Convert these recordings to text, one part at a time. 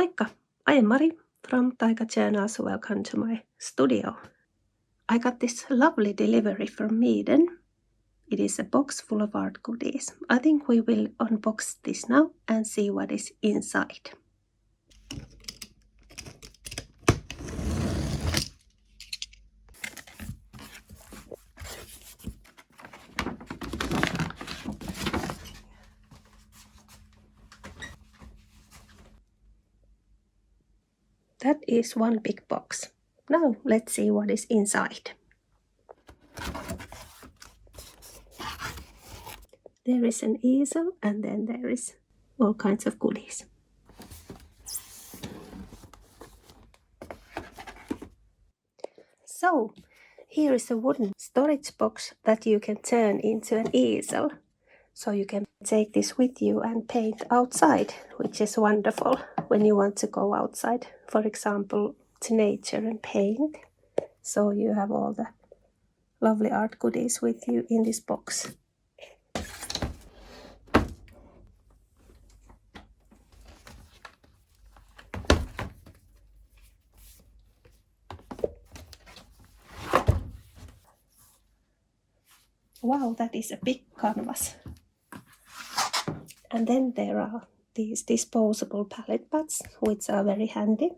Moikka! I am Mari from Taika Journals. Welcome to my studio. I got this lovely delivery from Meeden. It is a box full of art goodies. I think we will unbox this now and see what is inside. That is one big box. Now let's see what is inside. There is an easel and then there is all kinds of goodies. So here is a wooden storage box that you can turn into an easel. So you can take this with you and paint outside, which is wonderful when you want to go outside, for example, to nature and paint. So you have all the lovely art goodies with you in this box. Wow, that is a big canvas. And then there are these disposable palette pads, which are very handy.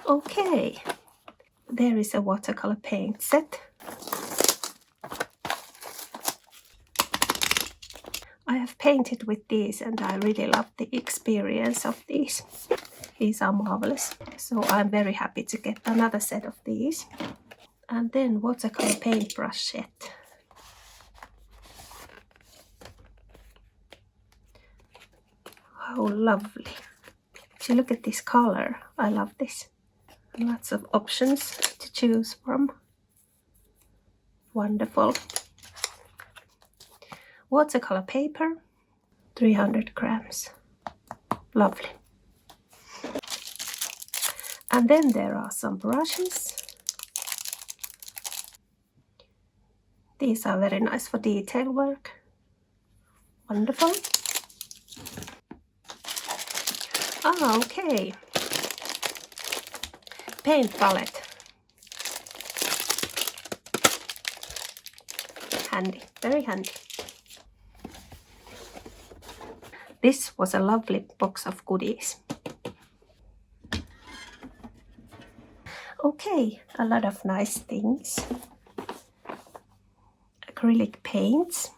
Okay, there is a watercolor paint set. I have painted with these and I really love the experience of these. These are marvelous. So I'm very happy to get another set of these. And then watercolor paintbrush set. How lovely. If you look at this color, I love this. Lots of options to choose from. Wonderful. Watercolor paper, 300 grams. Lovely. And then there are some brushes. These are very nice for detail work. Wonderful. Okay. Paint palette. Handy, very handy. This was a lovely box of goodies. Okay, a lot of nice things. Acrylic paints,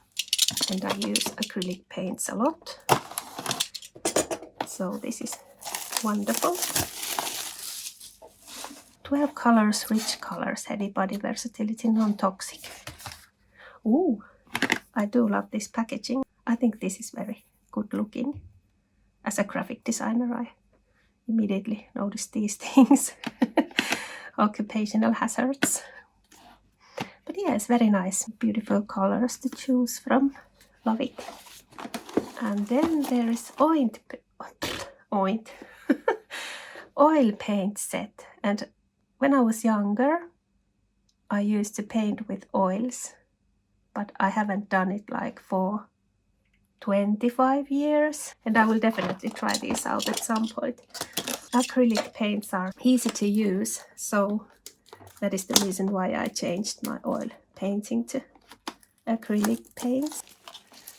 and I use acrylic paints a lot. So this is wonderful. 12 colors, rich colors, heavy body, versatility, non-toxic. Ooh, I do love this packaging. I think this is very good looking. As a graphic designer, I immediately notice these things. Occupational hazards. But yeah, it's very nice, beautiful colors to choose from. Love it. And then there is oil paint set. And when I was younger, I used to paint with oils, but I haven't done it like for 25 years. And I will definitely try these out at some point. Acrylic paints are easy to use, so that is the reason why I changed my oil painting to acrylic paints.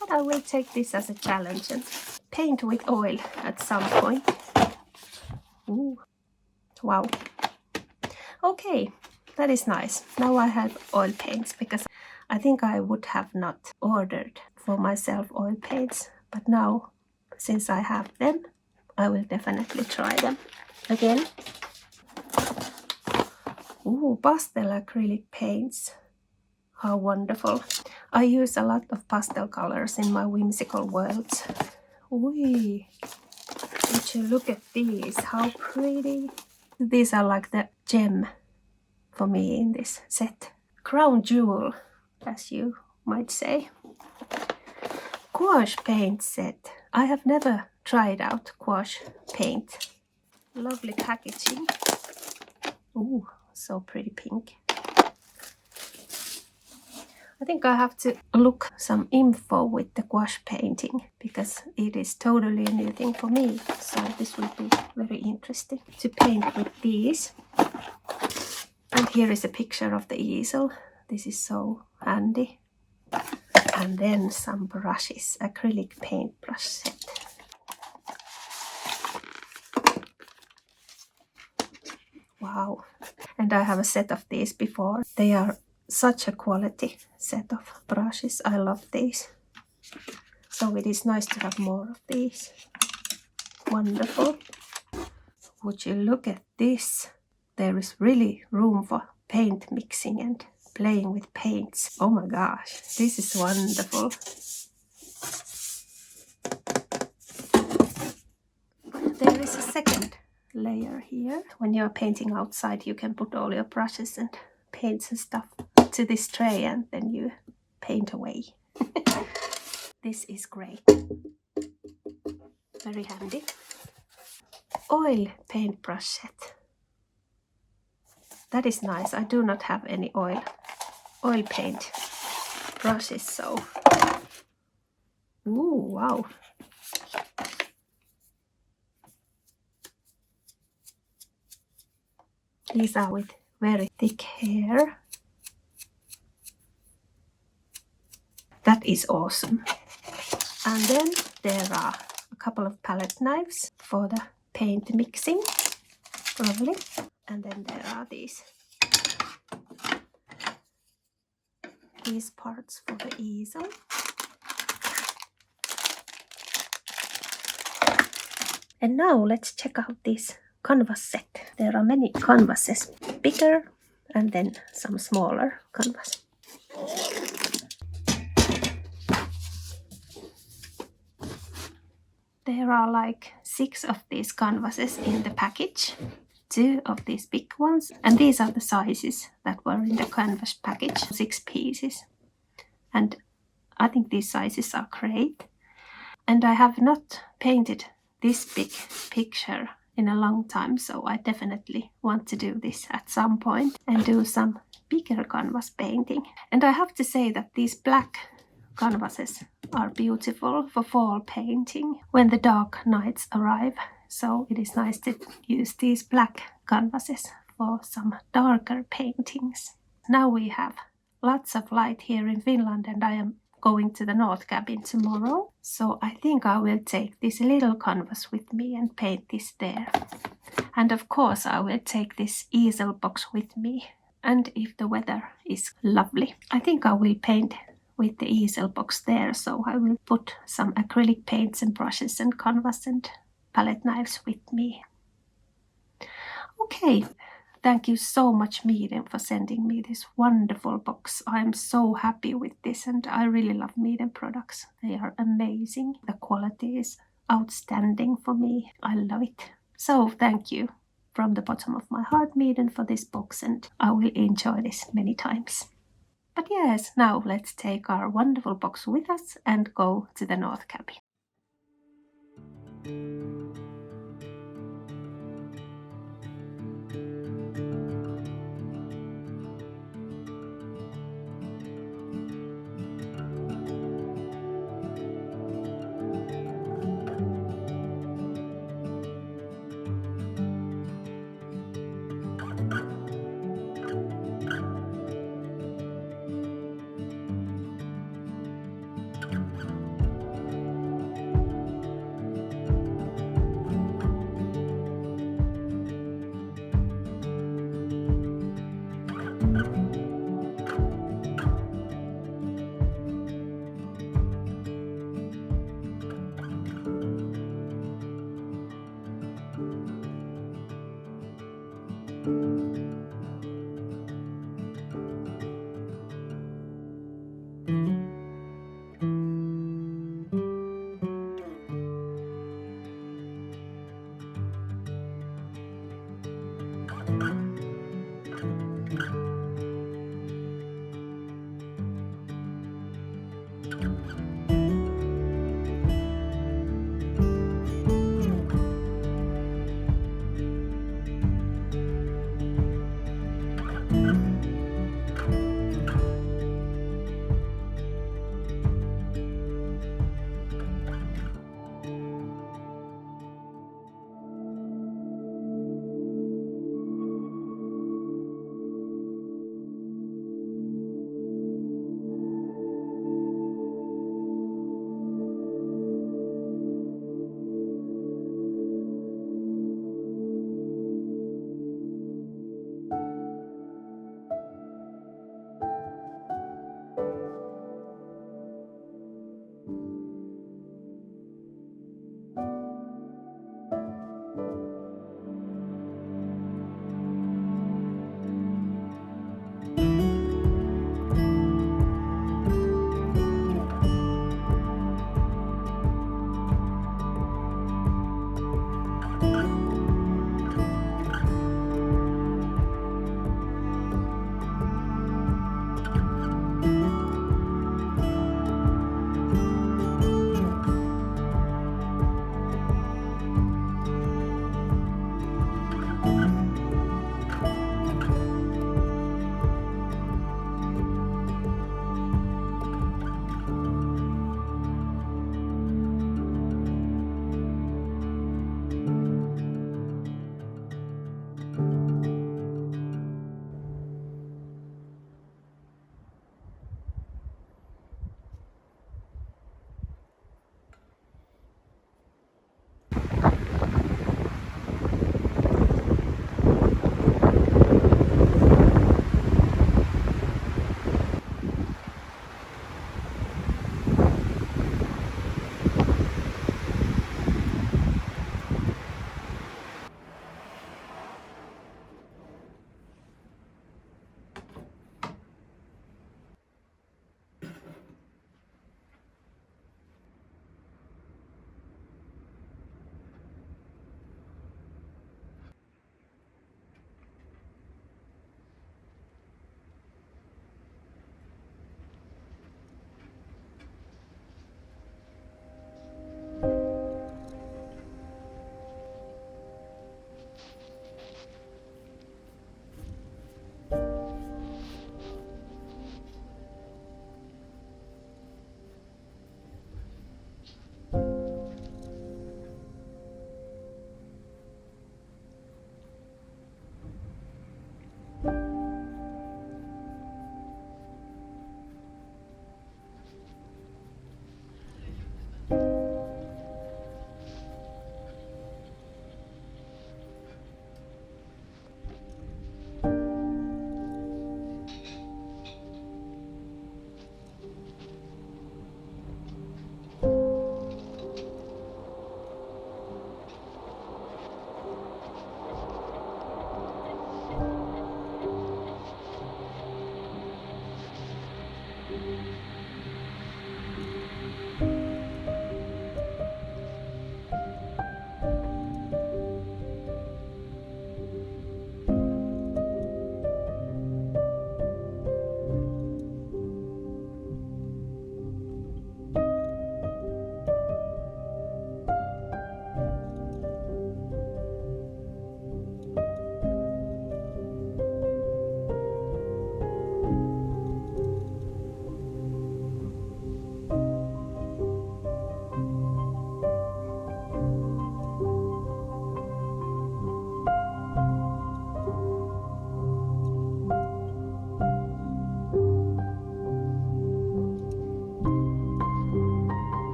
But I will take this as a challenge and paint with oil at some point. Ooh, wow. Okay, that is nice. Now I have oil paints because I think I would have not ordered for myself oil paints. But now, since I have them, I will definitely try them again. Ooh, pastel acrylic paints. How wonderful. I use a lot of pastel colors in my whimsical worlds. Ooh, would you look at these? How pretty. These are like the gem for me in this set. Crown jewel, as you might say. Gouache paint set. I have never tried out gouache paint. Lovely packaging. Ooh, so pretty pink. I think I have to look some info with the gouache painting because it is totally a new thing for me. So this will be very interesting to paint with these. And here is a picture of the easel. This is so handy. And then some brushes, acrylic paintbrush set. Wow. And I have a set of these before. They are such a quality set of brushes. I love these. So it is nice to have more of these. Wonderful. Would you look at this? There is really room for paint mixing and playing with paints. Oh my gosh, this is wonderful. There is a second layer here. When you're painting outside, you can put all your brushes and paints and stuff to this tray and then you paint away. This is great. Very handy. Oil paintbrush set. That is nice. I do not have any oil paint brushes, so. Ooh, wow. These are with very thick hair. That is awesome. And then there are a couple of palette knives for the paint mixing. Lovely. And then there are these parts for the easel. And now let's check out this canvas set. There are many canvases, bigger and then some smaller canvas. There are like 6 of these canvases in the package. 2 of these big ones, and these are the sizes that were in the canvas package, 6 pieces. And I think these sizes are great. And I have not painted this big picture in a long time, so I definitely want to do this at some point and do some bigger canvas painting. And I have to say that these black canvases are beautiful for fall painting when the dark nights arrive. So it is nice to use these black canvases for some darker paintings. Now we have lots of light here in Finland and I am going to the North Cabin tomorrow. So I think I will take this little canvas with me and paint this there. And of course I will take this easel box with me. And if the weather is lovely, I think I will paint with the easel box there. So I will put some acrylic paints and brushes and canvas and palette knives with me. Okay, thank you so much Meeden for sending me this wonderful box. I'm so happy with this and I really love Meeden products. They are amazing. The quality is outstanding for me. I love it. So thank you from the bottom of my heart Meeden for this box and I will enjoy this many times. But yes, now let's take our wonderful box with us and go to the North Cabin.